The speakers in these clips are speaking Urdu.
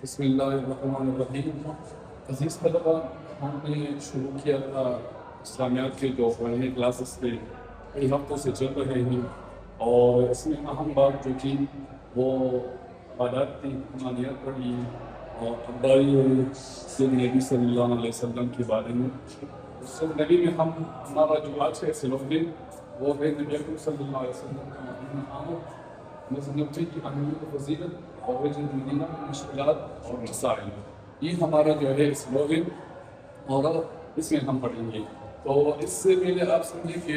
بسم اللہ الرحمن الرحیم۔ عزیز طلبہ، ہم نے شروع کیا تھا اسلامیات کے جو پڑھنے کلاسز تھے کئی ہفتوں سے چل رہے ہیں، اور اس میں اہم بات جو تھی وہ عبادات تھی، ایمانیات پڑھی اور ابائی سید نبی صلی اللہ علیہ وسلم کے بارے میں۔ سید نبی میں ہمارا جو آج ہے سلف دن وہ ہے نبی اکرم صلی اللہ علیہ وسلم کا مدینہ آمد، مذہبی کی اہمیت و فضیلت اور مدینہ میں مشکلات اور مسائل، یہ ہمارا جو ہے سلوگن اور اس میں ہم پڑھیں گے۔ تو اس سے پہلے آپ سمجھیں کہ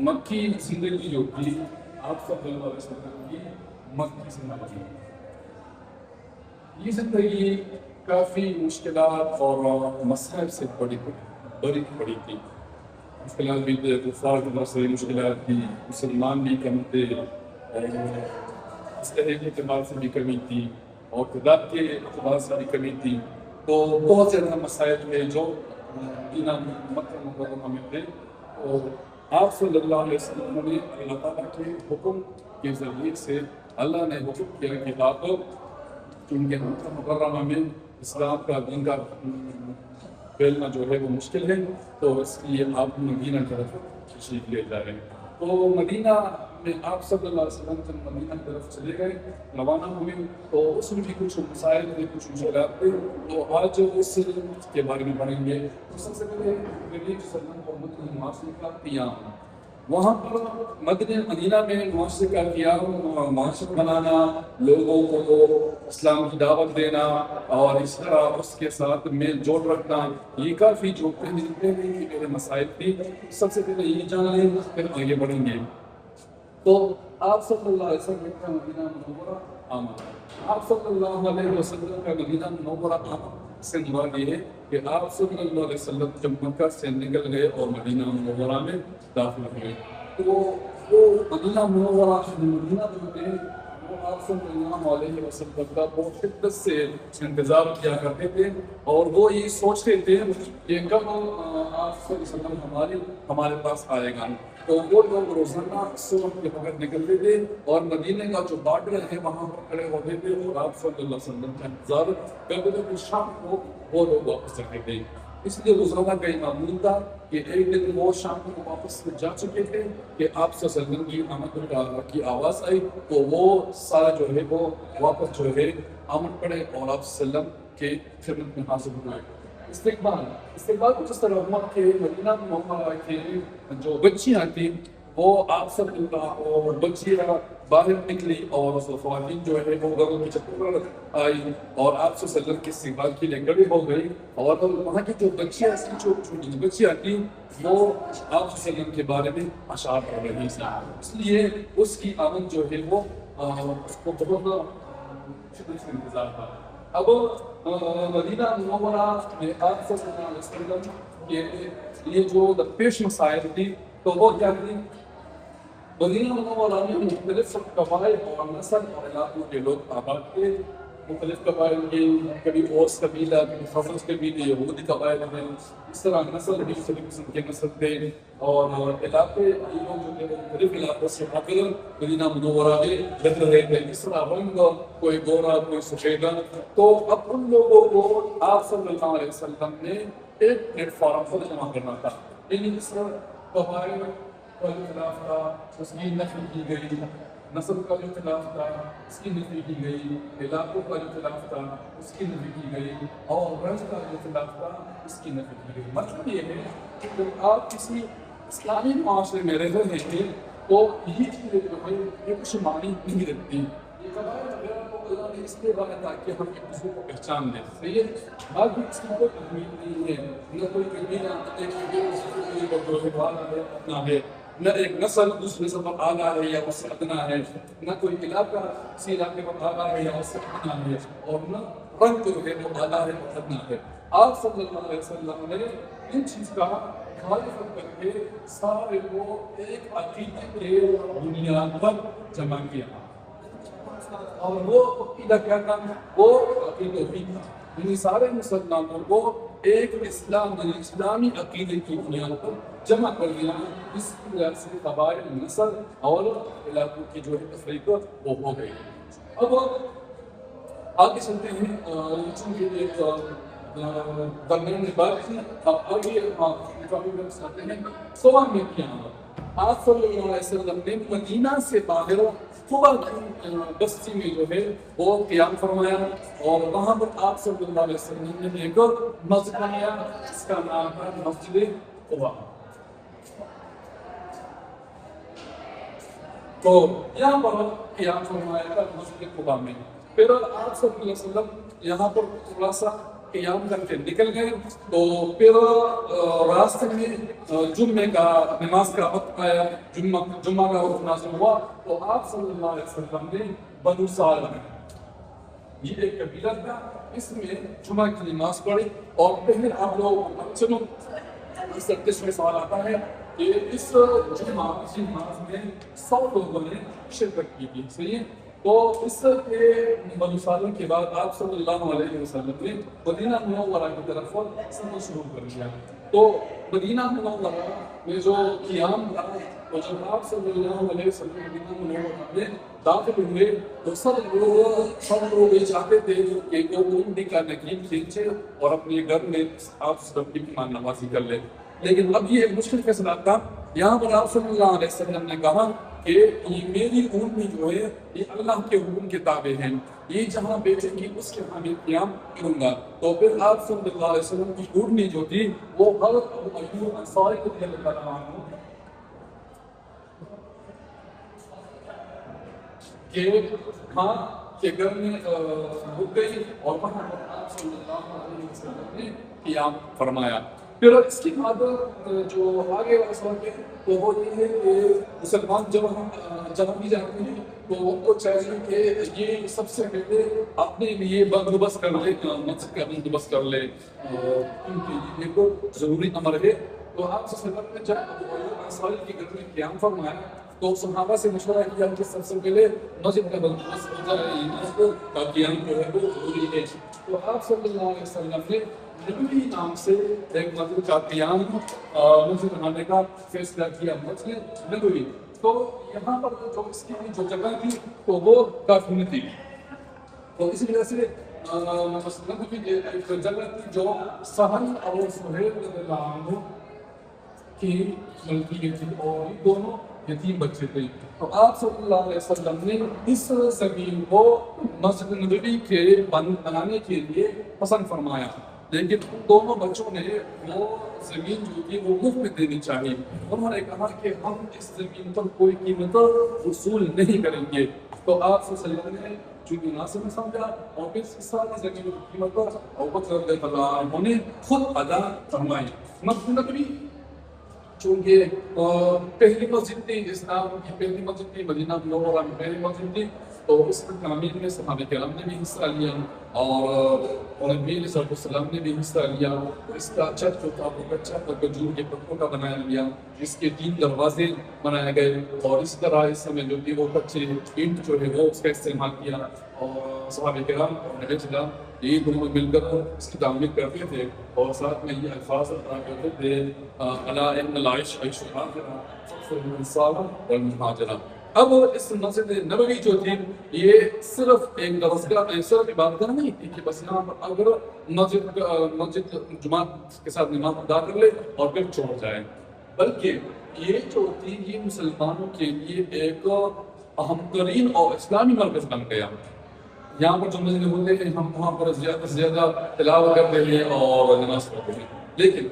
مکی زندگی جو تھی آپ صلی اللہ علیہ وسلم کی مکی زندگی، یہ زندگی کافی مشکلات اور مسائل سے بڑی تھی۔ مشکلات بھی تھے، کفار کی طرف سے مشکلات تھی، مسلمان بھی کم تھے، اس طرح کے اعتبار سے بھی کمی تھی اور تعداد کے اعتبار سے بھی کمی تھی۔ تو بہت زیادہ مسائل تھے جو مدینہ مکہ مکرمہ میں تھے، اور آپ صلی اللہ علیہ وسلم نے اللہ تعالیٰ کے حکم کے ذریعے سے اللہ نے حکم کیا کہ آپ کیونکہ مکہ مکرمہ میں اسلام کا دین کا پھیلنا جو ہے وہ مشکل ہے، تو اس لیے آپ مدینہ کی طرف تشریف لے جا رہے ہیں۔ تو مدینہ میں آپ صلی اللہ علیہ وسلم جب مدینہ کی طرف چلے گئے، روانہ ہوئے، تو اس میں بھی کچھ مسائل تھے، کچھ مشکلات تھے، تو آج اس کے بارے میں پڑھیں گے۔ سب سے پہلے نبی صلی اللہ علیہ وسلم معاشرے کا قیام، وہاں پر مدینہ میں معاشرے کا قیام، معاشرہ بنانا، لوگوں کو اسلام کی دعوت دینا اور اس طرح اس کے ساتھ میل جوڑ رکھنا، یہ کافی جو پہلے مسائل تھی۔ سب سے پہلے یہ جان لیں، پھر آگے بڑھیں گے۔ تو آپ صلی اللہ علیہ وسلم کا مدینہ منورہ آمد، آپ صلی اللہ علیہ وسلم کا مدینہ منورہ آمد سے مراد یہ ہے کہ آپ صلی اللہ علیہ وسلم جب مکہ سے نکل گئے اور مدینہ منورہ میں داخل ہوئے، تو وہ مدینہ منورہ مدینہ جو تھے وہ آپ صلی اللہ علیہ وسلم کا بہت شدت سے انتظار کیا کرتے تھے، اور وہ یہ سوچتے تھے کہ کب آپ صلی اللہ علیہ وسلم ہمارے پاس آئے گا۔ تو وہ لوگ روزانہ صبح کے وقت نکلتے تھے اور مدینے کا جو بارڈر ہے وہاں پر کھڑے ہوتے تھے اور آپ صلی اللہ علیہ وسلم کا انتظار کرتے تھے کہ شام کو وہ لوگ واپس آتے تھے۔ اس لیے روزانہ کا یہ معمول تھا کہ ایک دن وہ شام کو واپس جا چکے تھے کہ آپ صلی اللہ علیہ وسلم کی آمد کی آواز آئی، تو وہ سارا جو ہے وہ واپس جو ہے آمد پڑے اور آپ صلی اللہ علیہ وسلم کے خدمت میں حاضر ہوئے۔ استقبال کچھ اس طرح ہوا کہ مدینہ منورہ کے جو بچیاں تھیں وہ آپ صلی اللہ اور بچیاں باہر نکلی، اور خواتین جو ہے وہ گھروں کی چھتوں پر آئی اور آپ صلی اللہ علیہ وسلم کے استقبال کے لیے کھڑی ہو گئی، اور وہاں کی جو بچیاں بچیاں تھیں وہ آپ صلی اللہ علیہ وسلم کے بارے میں اشعار پڑھ رہی تھیں، اس لیے اس کی آمد جو ہے وہ اس کو بہت شدت سے انتظار تھا۔ اب مدینہ منورہ میں آپ صلی اللہ علیہ وسلم کے یہ جو درپیش مسائل تھی تو وہ کیا تھی؟ مدینہ منورہ میں مختلف قبائل اور نسل اور علاقوں کے لوگ آباد تھے، مختلف قبائل کے، کبھی اوس قبیلہ، کبھی خزرج قبیلے، یہودی قبائل ہیں، اس طرح نسل بھی مختلف قسم کے نسل تھے، اور علاقے یہ لوگ جو تھے مختلف علاقوں سے آ کر مدینہ منورہ میں رہ رہے تھے، اس طرح رنگ، کوئی گورا، کوئی سفید۔ تو اب ان لوگوں کو آپ صلی اللہ علیہ وسلم نے ایک پلیٹ فارم پر جمع کرنا تھا، یعنی اس قبائل کا جو خلاف تھا اس کی نفی کی گئی، نسل کا جو خلاف تھا اس کی نفی کی گئی، علاقوں کا جو خلاف تھا اس کی نفی کی گئی، اور رنگ کا جو خلاف تھا اس کی نفی کی گئی۔ مطلب یہ ہے کہ جب آپ کسی اسلامی معاشرے میں رہ رہے ہیں تو یہ چیزیں جو ہے یہ کچھ معنی نہیں رکھتی۔ یہ قبائل وغیرہ کو اللہ نے اس لیے بنایا تاکہ ہم ایک دوسرے کو پہچان لیں، صحیح ہے؟ باقی اس کی کوئی اہمیت نہیں ہے، نہ کوئی قبیلہ اپنا ہے، نہ ایک نسل دوسرے نسل پر آگاہ ہے یا اس سے ادنا ہے، نہ کوئی علاقہ کسی علاقے پر آگاہ ہے یا اس سے ادنا ہے، اور نہ رنگ جو ہے وہ آگاہ ہے اور ادنا ہے۔ آپ صلی اللہ علیہ وسلم نے ان چیز کا مخالفت کر کے سارے کو ایک عقیدے کے بنیاد پر جمع کیا، اور وہ عقیدہ کیا تھا؟ وہ عقیدہ توحید تھا، یعنی سارے مسلمانوں کو ایک اسلامی عقیدے کی بنیاد پر جمع کر دیا۔ اس کی وجہ سے قبائل، نسل اور علاقوں کی جو ہے تفریق وہ ہو گئی۔ اب آگے چلتے ہیں چونکہ ایک درمیان میں بات تھی، اب آگے آتے ہیں صبح میں کیا آپ صلی اللہ علیہ وسلم نے مدینہ سے باہر صبح کی بستی میں جو ہے وہ قیام فرمایا، اور وہاں پر آپ صلی اللہ علیہ وسلم نے ایک مسجد بنایا جس کا نام ہے مسجد قباء۔ تو یہاں پر قیام فرمایا تھا مسجد قباء میں۔ پھر آپ صلی اللہ علیہ وسلم یہاں پر تھوڑا سا قیام کر کے نکل گئے، تو پھر راستے میں جمعے کا نماز کا وقت آیا، جمعہ کا وقت نازل ہوا، تو آپ صلی اللہ علیہ وسلم نے بنو سالم، یہ ایک قبیلہ تھا، اس میں جمعہ کی نماز پڑھی۔ اور پہلے آپ لوگ سنو، اس میں سوال آتا ہے کہ اس جمعہ کی نماز میں 100 لوگوں نے شرکت کی تھی، صحیح ہے؟ تو اس کے بنو سالم کے بعد آپ صلی اللہ علیہ وسلم نے مدینہ منورہ کی طرف سفر شروع کر دیا۔ تو مدینہ منورہ میں جو قیام تھا، تو جب آپ صلی اللہ علیہ وسلم مدینہ منورہ میں داخل ہوئے تو سب لوگ یہ چاہتے تھے کہ وہ ان کا نقیب کھینچے اور اپنے گھر میں آپ سب کی مہمان نوازی کر لے۔ لیکن اب یہ ایک مشکل فیصلہ تھا، یہاں پر آپ صلی اللہ علیہ وسلم نے کہا کہ یہ میری اونٹنی جو ہے یہ اللہ کے حکم کے تابع ہیں، یہ جہاں بیچے گی اس کے ہاں میں قیام کروں گا۔ تو پھر آپ صلی اللہ علیہ وسلم کی اونٹنی جو تھی وہ حضرت ابو ایوب انصاری رضی اللہ عنہ کے ماں کے گھر میں رک گئی، اور وہاں پر آپ صلی اللہ علیہ وسلم نے قیام فرمایا۔ پھر اس کے بعد جو آگے والا سوال ہے تو وہ یہ ہے کہ مسلمان جب بھی جاتے ہیں تو ان کو چاہیے کہ یہ سب سے پہلے اپنے لیے بندوبست کر لے، مسجد کا بندوبست کر لے، کیونکہ یہ ایک ضروری امر ہے۔ تو آپ سے سفر میں جب ابو ایوب انصاری کی گھر میں قیام فرمایا تو صحابہ سے مشورہ کیا کہ سب سے پہلے مسجد کا بندوبست ہو جائے، مسجد کا قیام جو ہے وہ ضروری ہے۔ تو آپ صلی اللہ علیہ وسلم نے نبوی نام سے ایک مسجد کا قیام مسجد بنانے کا فیصلہ کیا، مسجد نبوی۔ تو یہاں پر جو اس کی جو جگہ تھی تو وہ کافی نہیں تھی، تو اس وجہ سے مسجد نبوی ایک جگہ تھی جو سہل اور سہیل رضی اللہ عنہ کی ملکیت تھی، اور یہ دونوں یتیم بچے تھے۔ تو آپ صلی اللہ علیہ وسلم نے اس زمین کو مسجد نبوی کے بنانے کے لیے پسند فرمایا، لیکن ان دونوں بچوں نے وہ زمین جو تھی وہ مفت میں دینی چاہیے۔ انہوں نے کہا کہ ہم اس زمین پر کوئی قیمت وصول نہیں کریں گے۔ تو آپ صلی اللہ علیہ وسلم نے چونکہ مناسب سمجھا، اور پھر اس ساری زمین کی قیمت ابوبکر رضی اللہ عنہ نے خود ادا فرمائی۔ مسجد نبوی چونکہ پہلی مسجد تھی، اسلام کی پہلی مسجد تھی، مدینہ منورہ میں پہلی مسجد تھی، تو اس تعمیر میں صحابہ کرام نے بھی حصہ لیا، اور نبی علیہ السلام نے بھی حصہ لیا۔ اس کا چھت جو تھا وہ کچا کھجور کے پتوں کا بنایا گیا، جس کے 3 دروازے بنائے گئے، اور اس طرح اس میں جو تھی وہ کچے اینٹ جو ہے وہ اس کا استعمال کیا، اور صحابہ کرام اور نبی صلی یہ دونوں مل کر اس کی تعمیر کرتے تھے، اور ساتھ میں یہ الفاظ ادا کرتے تھے الا ان العیش عیش الاخرہ فاغفر للانصار والمہاجرہ۔ اب اس مسجد نبوی جو تھی یہ صرف ایک درسگاہ، صرف عبادتگاہ نہیں تھی کہ بس یہاں پر اگر مسجد جماعت کے ساتھ نماز ادا کر لے اور پھر چھوڑ جائے، بلکہ یہ جو تھی یہ مسلمانوں کے لیے ایک اہم ترین اور اسلامی مرکز بن گیا۔ یہاں پر جو مسجد ہوتے ہیں ہم وہاں پر زیادہ سے زیادہ تلاوت کرتے ہیں اور نماز پڑھتے ہیں، لیکن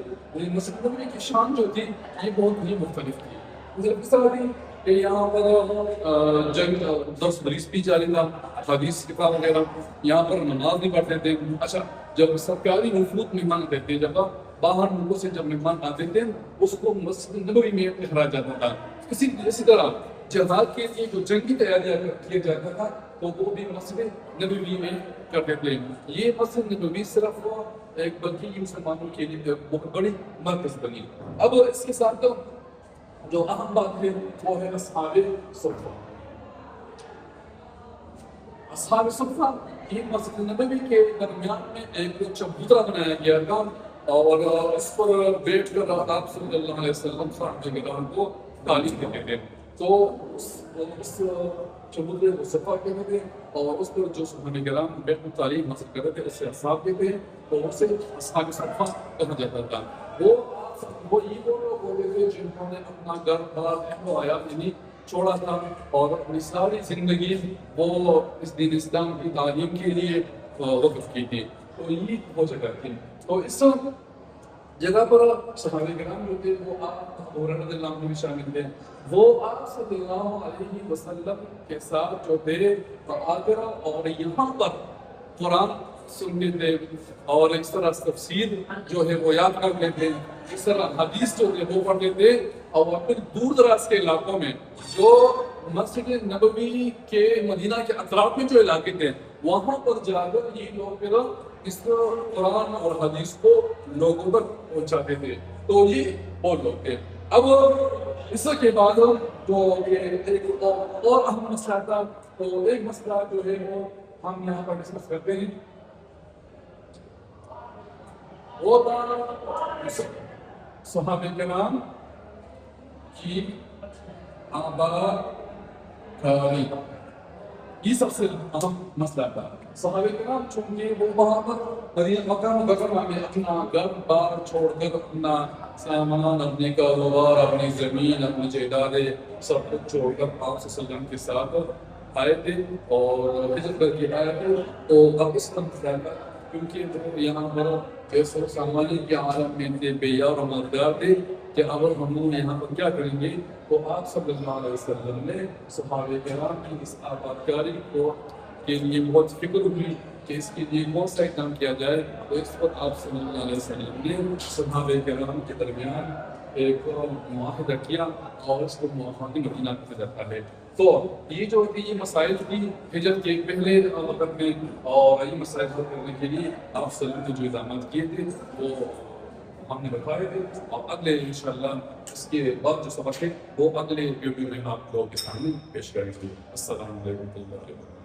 مسجد نبوی کی شان جو تھی یہ بہت ہی مختلف تھی۔ مطلب اس طرح تھی کہ یہاں پر جنگ درس مریض بھی جاری تھا، حدیث کتاب وغیرہ، یہاں پر نماز نہیں پڑھتے تھے۔ اچھا، جب سرکاری وفود مہمان آتے تھے، جب باہر ملکوں سے جب مہمان آتے تھے اس کو مسجد نبوی میں ٹھہرایا جاتا تھا۔ اسی طرح جہاد کے لیے جو جنگی تیاریاں کیا جاتا تھا تو وہ بھی مسجد نبوی میں کرتے تھے۔ یہ مسجد نبوی صرف ایک بلکہ مسلمانوں کے لیے بہت بڑی مرکز بنی۔ اب اس کے ساتھ جو اہم بات ہے وہ ہے اصحاب صفہ۔ اصحاب صفہ یہ مسجد نبوی کے درمیان میں ایک چبوترا بنایا گیا تھا، اور اس پر بیٹھ کر آپ صلی اللہ علیہ وسلم صحابہ کرام کو تعلیم دیتے تھے۔ تو اس چبوترے کو صفا کہتے تھے اور اس پر جو صحابہ کرام بیت تعلیم حاصل کرتے تھے اسے اصحاب کہتے ہیں اور اسے اصحاب صفا کہا جاتا تھا. وہ یہ وہ لوگ ہوتے تھے جنہوں نے اپنا گھر بار اہل و عیال یعنی چھوڑا تھا اور اپنی ساری زندگی وہ اس دین اسلام کی تعلیم کے لیے وقف کی تھی. تو یہ وہ جگہ تھی. تو اس جگہ پر صحابہ کرام جو تھے وہ آپ ابو ہریرہ رضی اللہ عنہ بھی شامل تھے. وہ آپ صلی اللہ علیہ وسلم کے ساتھ جو تھے آگرہ اور یہاں پر قرآن سنتے تھے اور اس طرح تفسیر جو ہے وہ یاد کر لیتے, اس طرح حدیث جو ہے وہ پڑھتے تھے. اور پھر دور دراز کے علاقوں میں جو مسجد نبوی کے مدینہ کے اطراف میں جو علاقے تھے وہاں پر جا کر یہ لوگ پھر اس قرآن اور حدیث کو لوگوں تک پہنچاتے تھے. تو یہ وہ لوگ تھے. اب اس کے بعد جو ایک اور اہم مسئلہ تھا, تو ایک مسئلہ جو ہے وہ ہم یہاں پر ڈسکس کرتے ہیں, وہ تھا صحابہ کرام کی آبادکاری. یہ سب سے اہم مسئلہ تھا. صحابہ کرام چونکہ وہ وہاں پر مکہ مکرمہ میں اپنا گھر بار چھوڑ کر اپنا سامان, اپنے کاروبار, اپنی زمین, اپنی جائیدادیں سب کچھ چھوڑ کر آپ صلی اللہ علیہ وسلم کے ساتھ آئے تھے اور ہجرت کر کے آئے تھے. تو اب اس طرح کیونکہ وہ یہاں پر ایسے سامانی کے عالم میں تھے, بے یار و مددگار تھے کہ اب ہم یہاں پر کیا کریں گے. تو آپ صلی اللہ علیہ وسلم نے صحابہ کرام کی اس آبادکاری کو کے لیے بہت فکر ہوئی کہ اس کے لیے کون سا اقدام کیا جائے. تو اس پر آپ صلی اللہ علیہ وسلم نے صحابہ کرام کے درمیان ایک معاہدہ کیا اور اس کو موافقت مدینہ کہا جاتا ہے. تو یہ جو تھی یہ مسائل تھی ہجرت کے پہلے وقت میں, اور یہ مسائل حل کرنے کے لیے آپ صلی اللہ علیہ وسلم نے جو اقدامات کیے تھے وہ ہم نے بتائے تھے. اور اگلے انشاءاللہ اس کے بعد جو سبق ہے وہ اگلے ویڈیو میں آپ لوگوں کے سامنے پیش کریں گے. السلام علیکم.